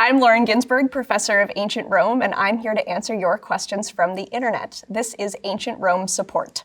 I'm Lauren Ginsberg, professor of ancient Rome, and I'm here to answer your questions from the internet. This is Ancient Rome Support.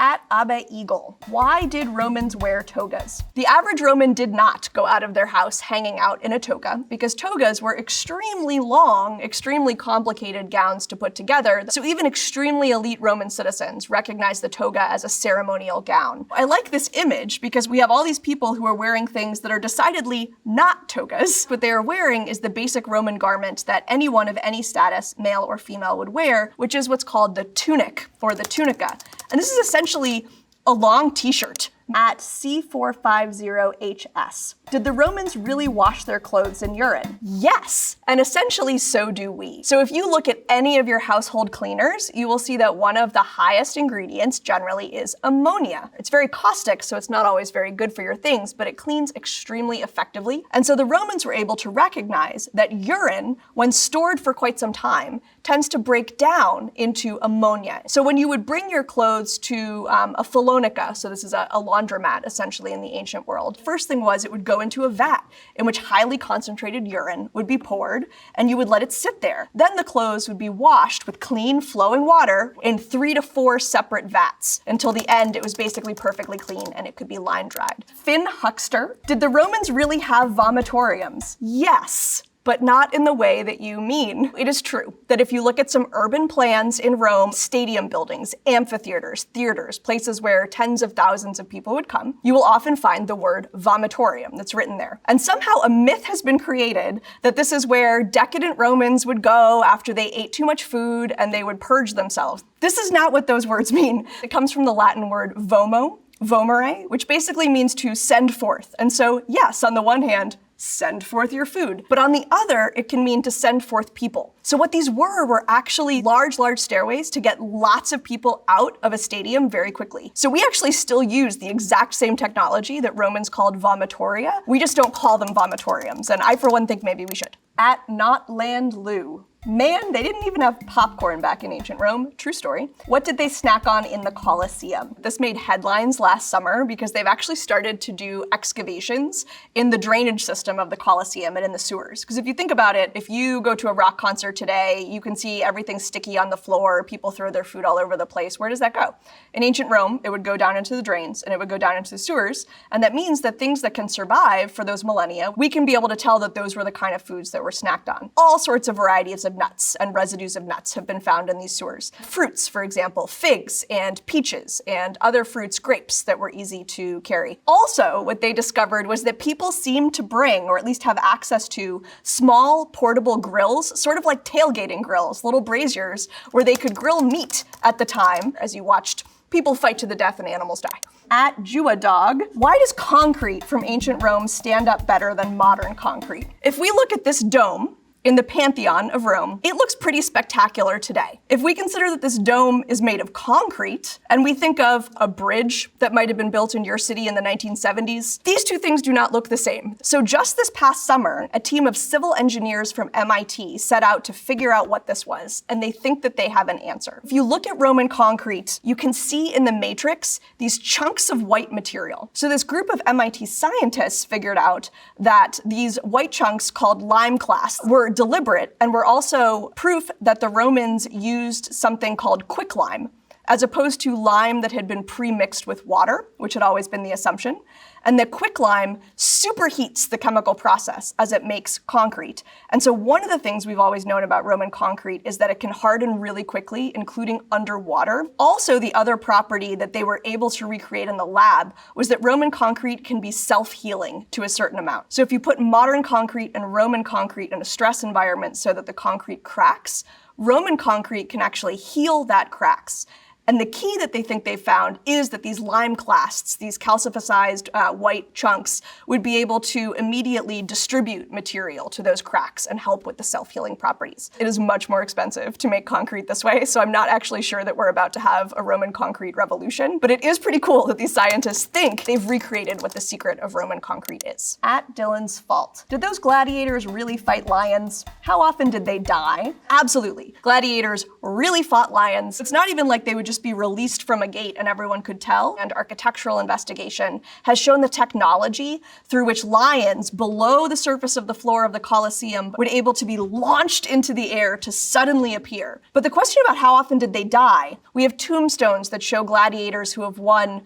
At Abe Eagle, why did Romans wear togas? The average Roman did not go out of their house hanging out in a toga because togas were extremely long, extremely complicated gowns to put together, so even extremely elite Roman citizens recognized the toga as a ceremonial gown. I like this image because we have all these people who are wearing things that are decidedly not togas. What they are wearing is the basic Roman garment that anyone of any status, male or female, would wear, which is what's called the tunic or the tunica. And this is essentially a long t-shirt. At C450HS. Did the Romans really wash their clothes in urine? Yes, and essentially so do we. So if you look at any of your household cleaners, you will see that one of the highest ingredients generally is ammonia. It's very caustic, so it's not always very good for your things, but it cleans extremely effectively. And so the Romans were able to recognize that urine, when stored for quite some time, tends to break down into ammonia. So when you would bring your clothes to a phylonica, so this is a laundromat essentially in the ancient world, first thing was it would go into a vat in which highly concentrated urine would be poured, and you would let it sit there. Then the clothes would be washed with clean flowing water in 3 to 4 separate vats. Until the end, it was basically perfectly clean and it could be line dried. Finn Huckster, did the Romans really have vomitoriums? Yes, but not in the way that you mean. It is true that if you look at some urban plans in Rome, stadium buildings, amphitheaters, theaters, places where tens of thousands of people would come, you will often find the word vomitorium that's written there. And somehow a myth has been created that this is where decadent Romans would go after they ate too much food and they would purge themselves. This is not what those words mean. It comes from the Latin word vomo, vomere, which basically means to send forth. And so yes, on the one hand, send forth your food. But on the other, it can mean to send forth people. So what these were actually large stairways to get lots of people out of a stadium very quickly. So we actually still use the exact same technology that Romans called vomitoria. We just don't call them vomitoriums. And I, for one, think maybe we should. At Not Land Lou. Man, they didn't even have popcorn back in ancient Rome. True story. What did they snack on in the Colosseum? This made headlines last summer because they've actually started to do excavations in the drainage system of the Colosseum and in the sewers. Because if you think about it, if you go to a rock concert today, you can see everything sticky on the floor, people throw their food all over the place. Where does that go? In ancient Rome, it would go down into the drains and it would go down into the sewers. And that means that things that can survive for those millennia, we can be able to tell that those were the kind of foods that were snacked on. All sorts of varieties of nuts and residues of nuts have been found in these sewers. Fruits, for example, figs and peaches and other fruits, grapes that were easy to carry. Also, what they discovered was that people seemed to bring, or at least have access to, small portable grills, sort of like tailgating grills, little braziers, where they could grill meat at the time as you watched people fight to the death and animals die. At Dog, why does concrete from ancient Rome stand up better than modern concrete? If we look at this dome in the Pantheon of Rome, it looks pretty spectacular today. If we consider that this dome is made of concrete, and we think of a bridge that might have been built in your city in the 1970s, these two things do not look the same. So just this past summer, a team of civil engineers from MIT set out to figure out what this was, and they think that they have an answer. If you look at Roman concrete, you can see in the matrix these chunks of white material. So this group of MIT scientists figured out that these white chunks called lime clasts were deliberate and were also proof that the Romans used something called quicklime, as opposed to lime that had been pre-mixed with water, which had always been the assumption. And that quicklime superheats the chemical process as it makes concrete. And so one of the things we've always known about Roman concrete is that it can harden really quickly, including underwater. Also, the other property that they were able to recreate in the lab was that Roman concrete can be self-healing to a certain amount. So if you put modern concrete and Roman concrete in a stress environment so that the concrete cracks, Roman concrete can actually heal that cracks. And the key that they think they found is that these lime clasts, these calcificized white chunks, would be able to immediately distribute material to those cracks and help with the self-healing properties. It is much more expensive to make concrete this way, so I'm not actually sure that we're about to have a Roman concrete revolution, but it is pretty cool that these scientists think they've recreated what the secret of Roman concrete is. At Dylan's Fault. Did those gladiators really fight lions? How often did they die? Absolutely. Gladiators really fought lions. It's not even like they would just be released from a gate and everyone could tell. And architectural investigation has shown the technology through which lions below the surface of the floor of the Colosseum were able to be launched into the air to suddenly appear. But the question about how often did they die, we have tombstones that show gladiators who have won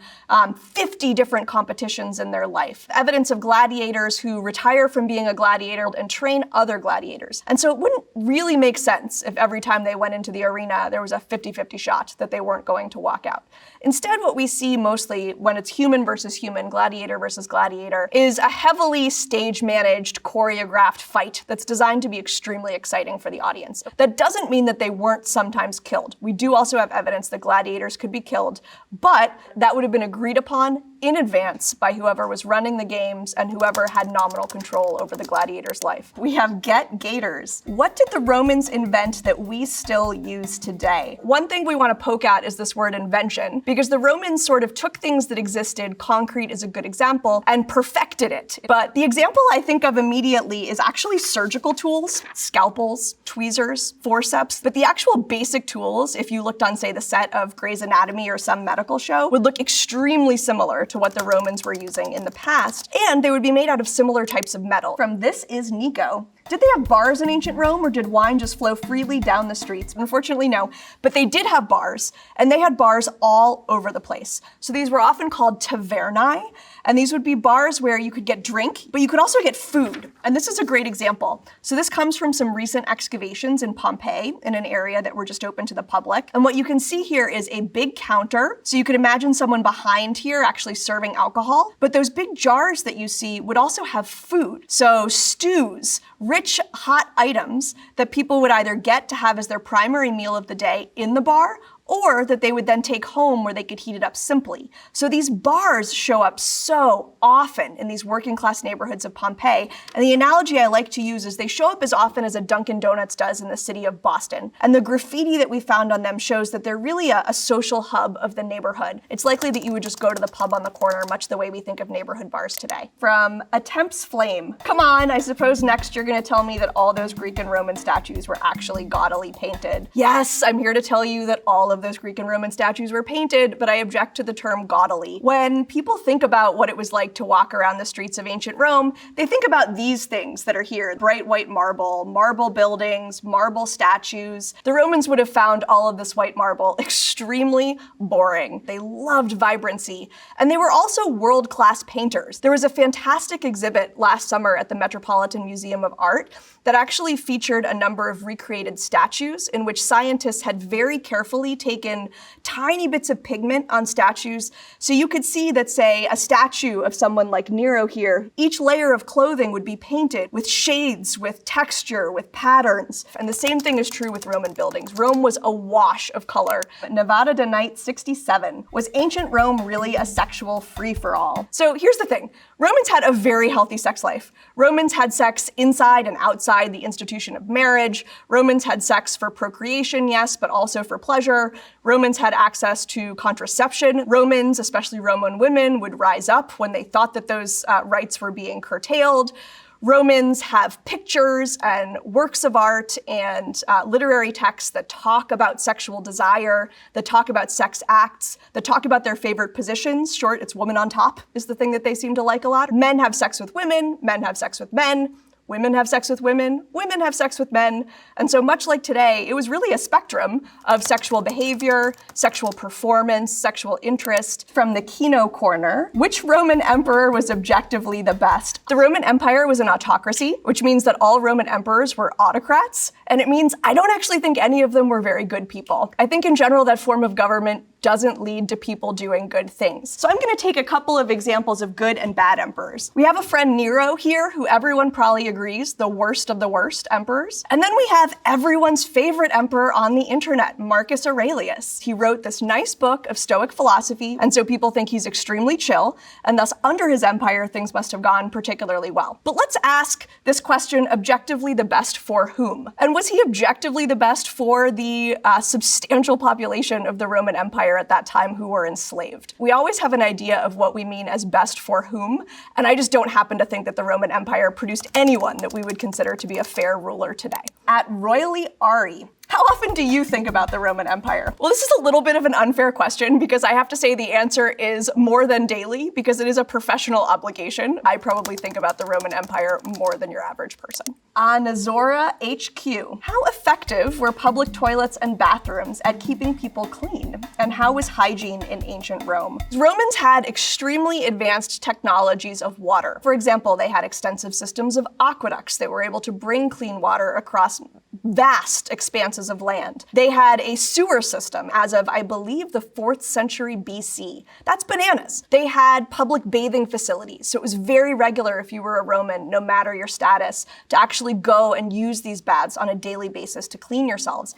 50 different competitions in their life. Evidence of gladiators who retire from being a gladiator and train other gladiators. And so it wouldn't really make sense if every time they went into the arena, there was a 50-50 shot that they weren't going to walk out. Instead, what we see mostly when it's human versus human, gladiator versus gladiator, is a heavily stage-managed, choreographed fight that's designed to be extremely exciting for the audience. That doesn't mean that they weren't sometimes killed. We do also have evidence that gladiators could be killed, but that would have been agreed upon in advance by whoever was running the games and whoever had nominal control over the gladiator's life. We have get gators. What did the Romans invent that we still use today? One thing we want to poke at is this word invention, because the Romans sort of took things that existed, concrete is a good example, and perfected it. But the example I think of immediately is actually surgical tools, scalpels, tweezers, forceps. But the actual basic tools, if you looked on, say, the set of Grey's Anatomy or some medical show, would look extremely similar to what the Romans were using in the past, and they would be made out of similar types of metal. From This Is Nico. Did they have bars in ancient Rome, or did wine just flow freely down the streets? Unfortunately, no. But they did have bars, and they had bars all over the place. So these were often called tavernae, and these would be bars where you could get drink, but you could also get food. And this is a great example. So this comes from some recent excavations in Pompeii, in an area that were just open to the public. And what you can see here is a big counter. So you could imagine someone behind here actually serving alcohol. But those big jars that you see would also have food. So stews, rich, hot items that people would either get to have as their primary meal of the day in the bar, or that they would then take home where they could heat it up simply. So these bars show up so often in these working class neighborhoods of Pompeii, and the analogy I like to use is they show up as often as a Dunkin' Donuts does in the city of Boston. And the graffiti that we found on them shows that they're really a social hub of the neighborhood. It's likely that you would just go to the pub on the corner, much the way we think of neighborhood bars today. From Attempts Flame. Come on, I suppose next you're gonna tell me that all those Greek and Roman statues were actually gaudily painted. Yes, I'm here to tell you that all of those Greek and Roman statues were painted, but I object to the term gaudily. When people think about what it was like to walk around the streets of ancient Rome, they think about these things that are here: bright white marble, marble buildings, marble statues. The Romans would have found all of this white marble extremely boring. They loved vibrancy, and they were also world-class painters. There was a fantastic exhibit last summer at the Metropolitan Museum of Art that actually featured a number of recreated statues in which scientists had very carefully taken tiny bits of pigment on statues. So you could see that, say, a statue of someone like Nero here, each layer of clothing would be painted with shades, with texture, with patterns. And the same thing is true with Roman buildings. Rome was awash of color. Nevada de Night 67. Was ancient Rome really a sexual free-for-all? So here's the thing. Romans had a very healthy sex life. Romans had sex inside and outside the institution of marriage. Romans had sex for procreation, yes, but also for pleasure. Romans had access to contraception. Romans, especially Roman women, would rise up when they thought that those rights were being curtailed. Romans have pictures and works of art and literary texts that talk about sexual desire, that talk about sex acts, that talk about their favorite positions. Short, it's woman on top is the thing that they seem to like a lot. Men have sex with women, men have sex with men. Women have sex with women have sex with men. And so much like today, it was really a spectrum of sexual behavior, sexual performance, sexual interest. From the Kino corner, which Roman emperor was objectively the best? The Roman Empire was an autocracy, which means that all Roman emperors were autocrats. And it means I don't actually think any of them were very good people. I think in general that form of government doesn't lead to people doing good things. So I'm gonna take a couple of examples of good and bad emperors. We have a friend Nero here, who everyone probably agrees, the worst of the worst emperors. And then we have everyone's favorite emperor on the internet, Marcus Aurelius. He wrote this nice book of Stoic philosophy, and so people think he's extremely chill, and thus under his empire, things must have gone particularly well. But let's ask this question, objectively the best for whom? And was he objectively the best for the substantial population of the Roman Empire Empire at that time who were enslaved. We always have an idea of what we mean as best for whom, and I just don't happen to think that the Roman Empire produced anyone that we would consider to be a fair ruler today. At Royally Ari, how often do you think about the Roman Empire? Well, this is a little bit of an unfair question because I have to say the answer is more than daily because it is a professional obligation. I probably think about the Roman Empire more than your average person. Anazora HQ. How effective were public toilets and bathrooms at keeping people clean? And how was hygiene in ancient Rome? Romans had extremely advanced technologies of water. For example, they had extensive systems of aqueducts that were able to bring clean water across vast expanses of land. They had a sewer system as of, I believe, the 4th century BC. That's bananas. They had public bathing facilities, so it was very regular if you were a Roman, no matter your status, to actually go and use these baths on a daily basis to clean yourselves.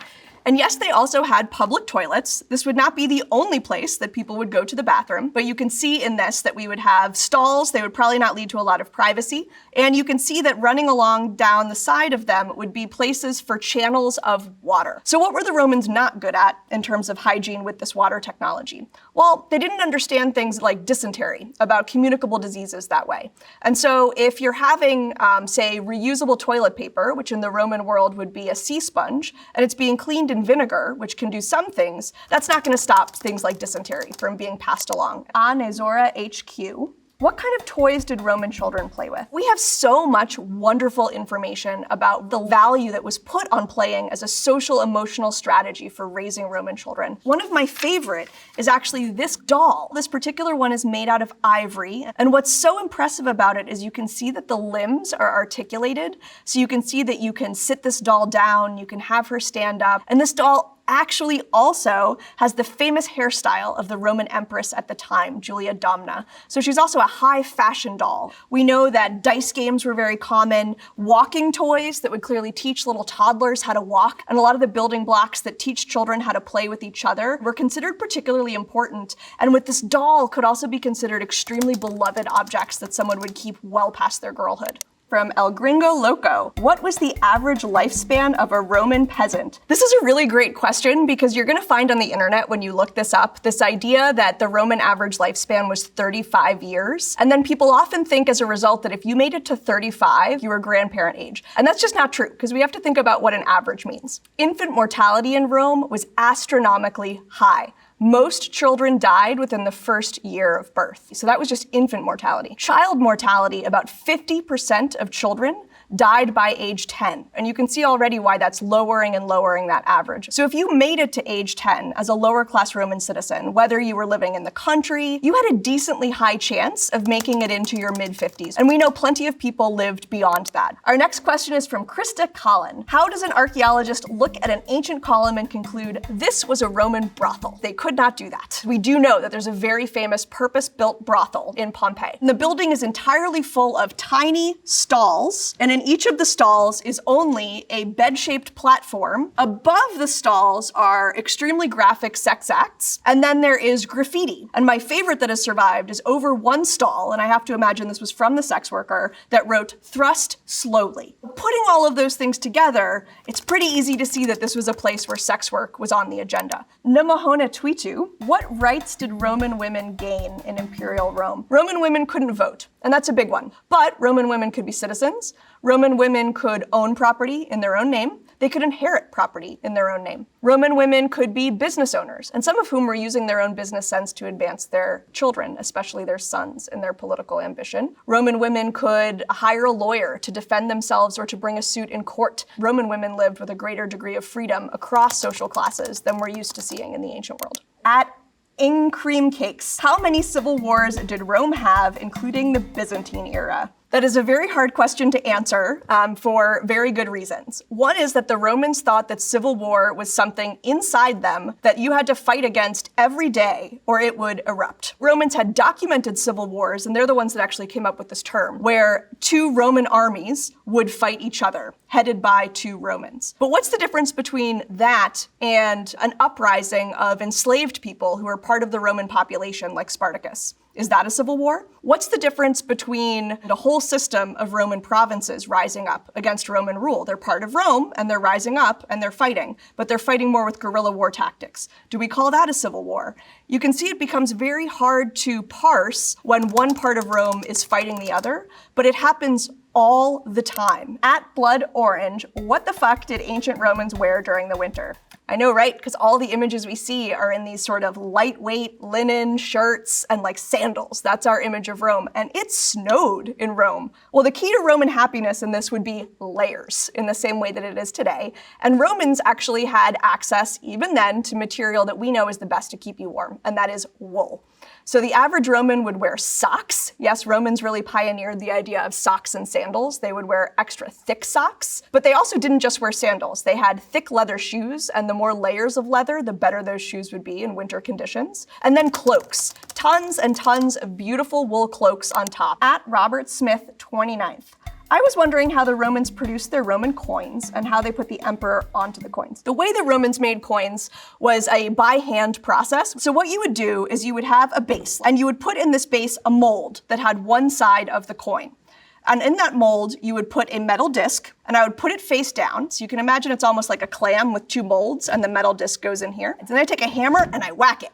And yes, they also had public toilets. This would not be the only place that people would go to the bathroom, but you can see in this that we would have stalls. They would probably not lead to a lot of privacy. And you can see that running along down the side of them would be places for channels of water. So what were the Romans not good at in terms of hygiene with this water technology? Well, they didn't understand things like dysentery, about communicable diseases that way. And so if you're having, say, reusable toilet paper, which in the Roman world would be a sea sponge, and it's being cleaned in vinegar, which can do some things, that's not going to stop things like dysentery from being passed along. Anazora HQ. What kind of toys did Roman children play with? We have so much wonderful information about the value that was put on playing as a social emotional strategy for raising Roman children. One of my favorite is actually this doll. This particular one is made out of ivory, and what's so impressive about it is you can see that the limbs are articulated, so you can see that you can sit this doll down, you can have her stand up, and this doll actually also has the famous hairstyle of the Roman empress at the time, Julia Domna. So she's also a high fashion doll. We know that dice games were very common, walking toys that would clearly teach little toddlers how to walk, and a lot of the building blocks that teach children how to play with each other were considered particularly important. And with this doll could also be considered extremely beloved objects that someone would keep well past their girlhood. From El Gringo Loco, what was the average lifespan of a Roman peasant? This is a really great question because you're going to find on the internet when you look this up, this idea that the Roman average lifespan was 35 years. And then people often think as a result that if you made it to 35, you were grandparent age. And that's just not true because we have to think about what an average means. Infant mortality in Rome was astronomically high. Most children died within the first year of birth. So that was just infant mortality. Child mortality, about 50% of children died by age 10. And you can see already why that's lowering and lowering that average. So if you made it to age 10 as a lower class Roman citizen, whether you were living in the country, you had a decently high chance of making it into your mid-50s. And we know plenty of people lived beyond that. Our next question is from Krista Collin. How does an archaeologist look at an ancient column and conclude this was a Roman brothel? They could not do that. We do know that there's a very famous purpose-built brothel in Pompeii. And the building is entirely full of tiny stalls, and in each of the stalls is only a bed-shaped platform. Above the stalls are extremely graphic sex acts, and then there is graffiti. And my favorite that has survived is over one stall, and I have to imagine this was from the sex worker, that wrote, "Thrust slowly." Putting all of those things together, it's pretty easy to see that this was a place where sex work was on the agenda. Namahona Twitu, what rights did Roman women gain in imperial Rome? Roman women couldn't vote, and that's a big one. But Roman women could be citizens. Roman women could own property in their own name. They could inherit property in their own name. Roman women could be business owners, and some of whom were using their own business sense to advance their children, especially their sons, in their political ambition. Roman women could hire a lawyer to defend themselves or to bring a suit in court. Roman women lived with a greater degree of freedom across social classes than we're used to seeing in the ancient world. At Cream Cakes, how many civil wars did Rome have, including the Byzantine era? That is a very hard question to answer for very good reasons. One is that the Romans thought that civil war was something inside them that you had to fight against every day or it would erupt. Romans had documented civil wars, and they're the ones that actually came up with this term, where two Roman armies would fight each other, headed by two Romans. But what's the difference between that and an uprising of enslaved people who were part of the Roman population like Spartacus? Is that a civil war? What's the difference between the whole system of Roman provinces rising up against Roman rule? They're part of Rome, and they're rising up, and they're fighting, but they're fighting more with guerrilla war tactics. Do we call that a civil war? You can see it becomes very hard to parse when one part of Rome is fighting the other, but it happens all the time. At Blood Orange, what the fuck did ancient Romans wear during the winter? I know, right? Because all the images we see are in these sort of lightweight linen shirts and like sandals. That's our image of Rome. And it snowed in Rome. Well, the key to Roman happiness in this would be layers in the same way that it is today. And Romans actually had access, even then, to material that we know is the best to keep you warm, and that is wool. So the average Roman would wear socks. Yes, Romans really pioneered the idea of socks and sandals. They would wear extra thick socks, but they also didn't just wear sandals. They had thick leather shoes, and the more layers of leather, the better those shoes would be in winter conditions. And then cloaks. Tons and tons of beautiful wool cloaks on top. At Robert Smith 29th. I was wondering how the Romans produced their Roman coins and how they put the emperor onto the coins. The way the Romans made coins was a by hand process. So what you would do is you would have a base, and you would put in this base a mold that had one side of the coin. And in that mold, you would put a metal disc, and I would put it face down. So you can imagine it's almost like a clam with two molds, and the metal disc goes in here. And then I take a hammer and I whack it.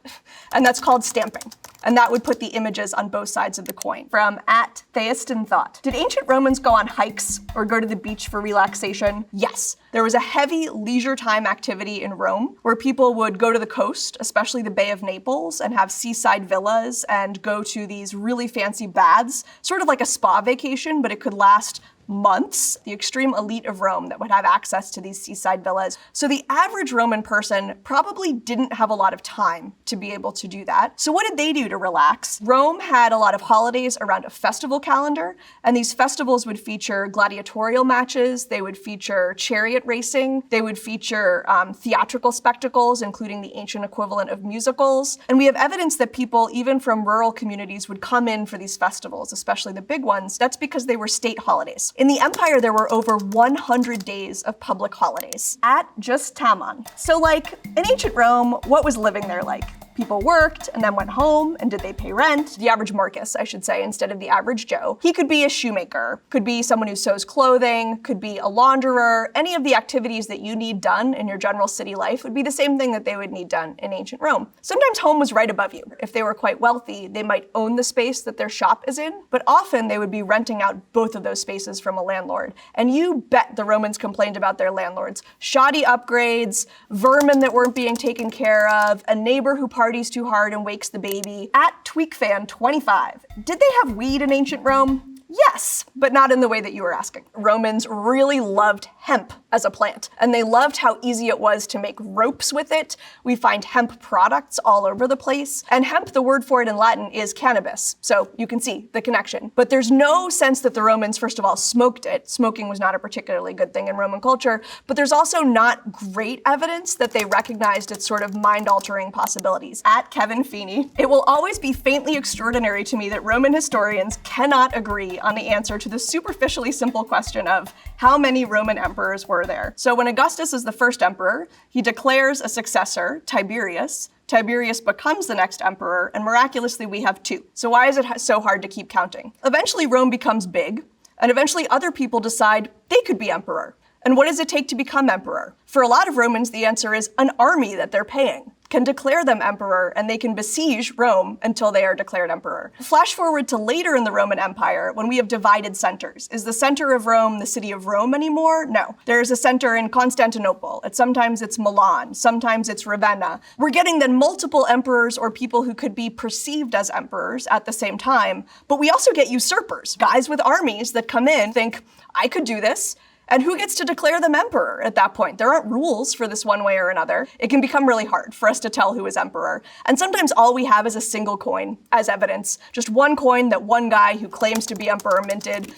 And that's called stamping. And that would put the images on both sides of the coin. From at Theist in Thought. Did ancient Romans go on hikes or go to the beach for relaxation? Yes. There was a heavy leisure time activity in Rome where people would go to the coast, especially the Bay of Naples, and have seaside villas and go to these really fancy baths, sort of like a spa vacation, but it could last months, the extreme elite of Rome that would have access to these seaside villas. So the average Roman person probably didn't have a lot of time to be able to do that. So what did they do to relax? Rome had a lot of holidays around a festival calendar, and these festivals would feature gladiatorial matches, they would feature chariot racing, they would feature theatrical spectacles, including the ancient equivalent of musicals. And we have evidence that people, even from rural communities, would come in for these festivals, especially the big ones. That's because they were state holidays. In the empire, there were over 100 days of public holidays. At Just Tamon. So like, in ancient Rome, what was living there like? People worked and then went home, and did they pay rent? The average Marcus, I should say, instead of the average Joe. He could be a shoemaker, could be someone who sews clothing, could be a launderer. Any of the activities that you need done in your general city life would be the same thing that they would need done in ancient Rome. Sometimes home was right above you. If they were quite wealthy, they might own the space that their shop is in, but often they would be renting out both of those spaces from a landlord. And you bet the Romans complained about their landlords. Shoddy upgrades, vermin that weren't being taken care of, a neighbor who parties too hard and wakes the baby. At TweakFan25, did they have weed in ancient Rome? Yes, but not in the way that you were asking. Romans really loved hemp as a plant, and they loved how easy it was to make ropes with it. We find hemp products all over the place. And hemp, the word for it in Latin, is cannabis. So you can see the connection. But there's no sense that the Romans, first of all, smoked it. Smoking was not a particularly good thing in Roman culture, but there's also not great evidence that they recognized its sort of mind-altering possibilities. At Kevin Feeney, it will always be faintly extraordinary to me that Roman historians cannot agree on the answer to the superficially simple question of how many Roman emperors were there. So when Augustus is the first emperor, he declares a successor, Tiberius. Tiberius becomes the next emperor, and miraculously we have two. So why is it so hard to keep counting? Eventually Rome becomes big, and eventually other people decide they could be emperor. And what does it take to become emperor? For a lot of Romans, the answer is an army that they're paying can declare them emperor, and they can besiege Rome until they are declared emperor. Flash forward to later in the Roman Empire, when we have divided centers. Is the center of Rome the city of Rome anymore? No. There's a center in Constantinople. Sometimes it's Milan, sometimes it's Ravenna. We're getting then multiple emperors or people who could be perceived as emperors at the same time, but we also get usurpers, guys with armies that come in, think, I could do this. And who gets to declare them emperor at that point? There aren't rules for this one way or another. It can become really hard for us to tell who is emperor. And sometimes all we have is a single coin as evidence. Just one coin that one guy who claims to be emperor minted.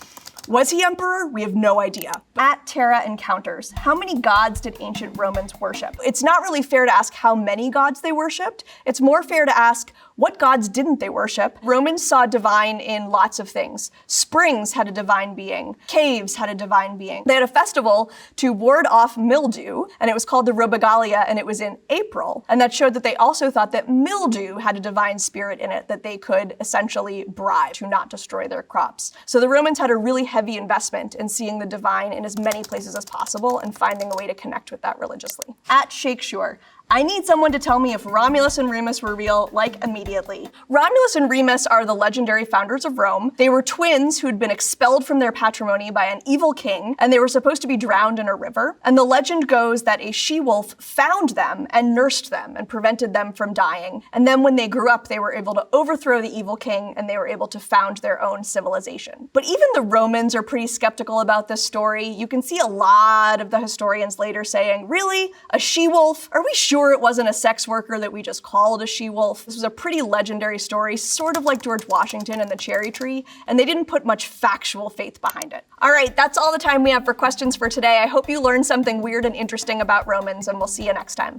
Was he emperor? We have no idea. At Terra Encounters, how many gods did ancient Romans worship? It's not really fair to ask how many gods they worshipped. It's more fair to ask, What gods didn't they worship? Romans saw divine in lots of things. Springs had a divine being. Caves had a divine being. They had a festival to ward off mildew, and it was called the Robigalia, and it was in April. And that showed that they also thought that mildew had a divine spirit in it that they could essentially bribe to not destroy their crops. So the Romans had a really heavy investment in seeing the divine in as many places as possible and finding a way to connect with that religiously. At Shakespeare, I need someone to tell me if Romulus and Remus were real, like, immediately. Romulus and Remus are the legendary founders of Rome. They were twins who'd been expelled from their patrimony by an evil king, and they were supposed to be drowned in a river. And the legend goes that a she-wolf found them and nursed them and prevented them from dying. And then when they grew up, they were able to overthrow the evil king, and they were able to found their own civilization. But even the Romans are pretty skeptical about this story. You can see a lot of the historians later saying, really? A she-wolf? Are we sure it wasn't a sex worker that we just called a she-wolf? This was a pretty legendary story, sort of like George Washington and the cherry tree, and they didn't put much factual faith behind it. All right, that's all the time we have for questions for today. I hope you learned something weird and interesting about Romans, and we'll see you next time.